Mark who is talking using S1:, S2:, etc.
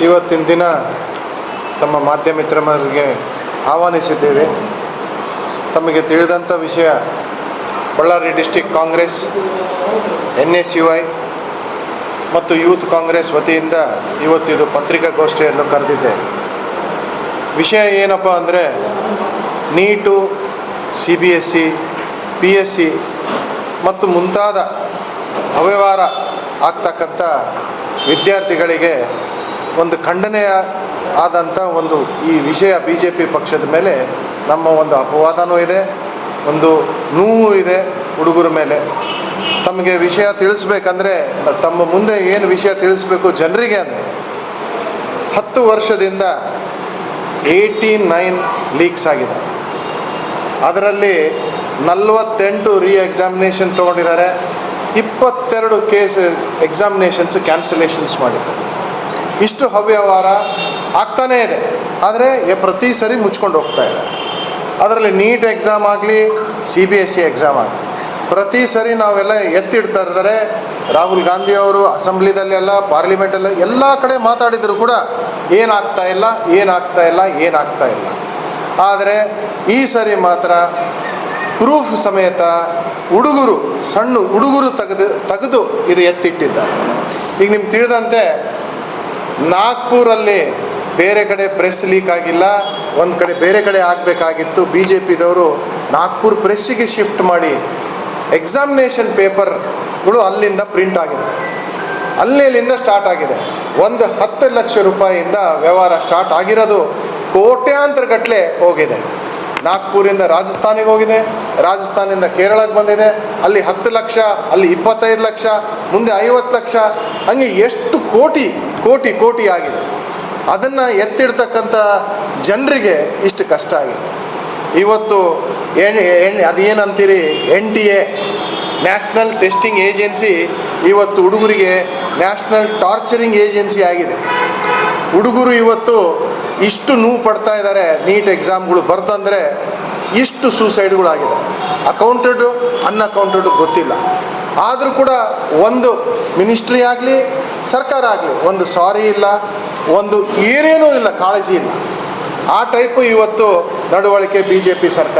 S1: ಇವತ್ತಿನ ದಿನ ತಮ್ಮ ಮಾಧ್ಯಮ ಮಿತ್ರರಿಗೆ ಆಹ್ವಾನಿಸಿದ್ದೇವೆ. ತಮಗೆ ತಿಳಿದಂಥ ವಿಷಯ, ಬಳ್ಳಾರಿ ಡಿಸ್ಟಿಕ್ ಕಾಂಗ್ರೆಸ್, NSUI ಮತ್ತು ಯೂತ್ ಕಾಂಗ್ರೆಸ್ ವತಿಯಿಂದ ಇವತ್ತಿದು ಪತ್ರಿಕಾಗೋಷ್ಠಿಯನ್ನು ಕರೆದಿದ್ದೇವೆ. ವಿಷಯ ಏನಪ್ಪ ಅಂದರೆ, ನೀಟು, CBSE, PSC ಮತ್ತು ಮುಂತಾದ ಅವ್ಯವಹಾರ ಆಗ್ತಕ್ಕಂಥ ವಿದ್ಯಾರ್ಥಿಗಳಿಗೆ ಒಂದು ಖಂಡನೆಯ ಆದಂಥ ಈ ವಿಷಯ BJP ಪಕ್ಷದ ಮೇಲೆ ನಮ್ಮ ಒಂದು ಅಪವಾದನೂ ಇದೆ, ಒಂದು ನೋವು ಇದೆ ಹುಡುಗರ ಮೇಲೆ. ತಮಗೆ ವಿಷಯ ತಿಳಿಸ್ಬೇಕಂದ್ರೆ, ತಮ್ಮ ಮುಂದೆ ಏನು ವಿಷಯ ತಿಳಿಸ್ಬೇಕು ಜನರಿಗೆ ಅಂದರೆ, 10 ವರ್ಷದಿಂದ 89 ಲೀಕ್ಸ್ ಆಗಿದೆ. ಅದರಲ್ಲಿ 48 ಎಕ್ಸಾಮಿನೇಷನ್ ತೊಗೊಂಡಿದ್ದಾರೆ, 22 ಕೇಸ್ ಎಕ್ಸಾಮಿನೇಷನ್ಸ್ ಕ್ಯಾನ್ಸಲೇಷನ್ಸ್ ಮಾಡಿದ್ದಾರೆ. ಇಷ್ಟು ಅವ್ಯವಹಾರ ಆಗ್ತಾನೇ ಇದೆ, ಆದರೆ ಪ್ರತಿ ಸರಿ ಮುಚ್ಕೊಂಡು ಹೋಗ್ತಾ ಇದ್ದಾರೆ. ಅದರಲ್ಲಿ ನೀಟ್ ಎಕ್ಸಾಮ್ ಆಗಲಿ, CBSE ಎಕ್ಸಾಮ್ ಆಗಲಿ, ಪ್ರತಿ ಸರಿ ನಾವೆಲ್ಲ ಎತ್ತಿಡ್ತಾ ಇದ್ದಾರೆ. ರಾಹುಲ್ ಗಾಂಧಿಯವರು ಅಸೆಂಬ್ಲಿದಲ್ಲೆಲ್ಲ, ಪಾರ್ಲಿಮೆಂಟಲ್ಲ ಎಲ್ಲ ಕಡೆ ಮಾತಾಡಿದರೂ ಕೂಡ ಏನಾಗ್ತಾ ಇಲ್ಲ. ಆದರೆ ಈ ಸರಿ ಮಾತ್ರ ಪ್ರೂಫ್ ಸಮೇತ ಸಣ್ಣ ಹುಡುಗರು ತೆಗೆದು ಇದು ಎತ್ತಿಟ್ಟಿದ್ದಾರೆ. ಈಗ ನಿಮ್ಗೆ ತಿಳಿದಂತೆ ನಾಗ್ಪುರಲ್ಲಿ ಬೇರೆ ಕಡೆ ಪ್ರೆಸ್ ಲೀಕ್ ಆಗಿಲ್ಲ, ಒಂದು ಕಡೆ ಬೇರೆ ಕಡೆ ಆಗಬೇಕಾಗಿತ್ತು. BJPದವರು ನಾಗ್ಪುರ್ ಪ್ರೆಸ್ಸಿಗೆ ಶಿಫ್ಟ್ ಮಾಡಿ ಎಕ್ಸಾಮಿನೇಷನ್ ಪೇಪರ್ಗಳು ಅಲ್ಲಿಂದ ಪ್ರಿಂಟ್ ಆಗಿದೆ, ಅಲ್ಲಿಂದ ಸ್ಟಾರ್ಟ್ ಆಗಿದೆ. ಒಂದು 10 ಲಕ್ಷ ರೂಪಾಯಿಯಿಂದ ವ್ಯವಹಾರ ಸ್ಟಾರ್ಟ್ ಆಗಿರೋದು ಕೋಟ್ಯಾಂತರ ಗಟ್ಟಲೆ ಹೋಗಿದೆ. ನಾಗ್ಪುರಿಂದ ರಾಜಸ್ಥಾನಿಗೆ ಹೋಗಿದೆ, ರಾಜಸ್ಥಾನದಿಂದ ಕೇರಳಕ್ಕೆ ಬಂದಿದೆ. ಅಲ್ಲಿ 10 ಲಕ್ಷ, ಅಲ್ಲಿ 25 ಲಕ್ಷ, ಮುಂದೆ 50 ಲಕ್ಷ, ಹಂಗೆ ಎಷ್ಟು ಕೋಟಿ ಆಗಿದೆ. ಅದನ್ನು ಎತ್ತಿಡ್ತಕ್ಕಂಥ ಜನರಿಗೆ ಇಷ್ಟು ಕಷ್ಟ ಆಗಿದೆ. ಇವತ್ತು ಅದೇನಂತೀರಿ, NTA ನ್ಯಾಷನಲ್ ಟೆಸ್ಟಿಂಗ್ ಏಜೆನ್ಸಿ ಇವತ್ತು ಹುಡುಗರಿಗೆ ನ್ಯಾಷನಲ್ ಟಾರ್ಚರಿಂಗ್ ಏಜೆನ್ಸಿ ಆಗಿದೆ. ಹುಡುಗರು ಇವತ್ತು ಇಷ್ಟು ನೋವು ಪಡ್ತಾ ಇದ್ದಾರೆ. ನೀಟ್ ಎಕ್ಸಾಮ್ಗಳು ಬರ್ತಂದರೆ ಇಷ್ಟು ಸೂಸೈಡ್ಗಳಾಗಿದೆ. ಅಕೌಂಟೆಡ್ ಅನ್ಅಕೌಂಟೆಡ್ ಗೊತ್ತಿಲ್ಲ. ಆದರೂ ಕೂಡ ಒಂದು ಮಿನಿಸ್ಟ್ರಿ ಆಗಲಿ, ಸರ್ಕಾರ ಆಗಲಿ, ಒಂದು ಸಾರಿ ಇಲ್ಲ, ಒಂದು ಏನೇನೂ ಇಲ್ಲ, ಕಾಳಜಿ ಇಲ್ಲ. ಆ ಟೈಪು ಇವತ್ತು ನಡವಳಿಕೆ BJP ಸರ್ಕಾರ.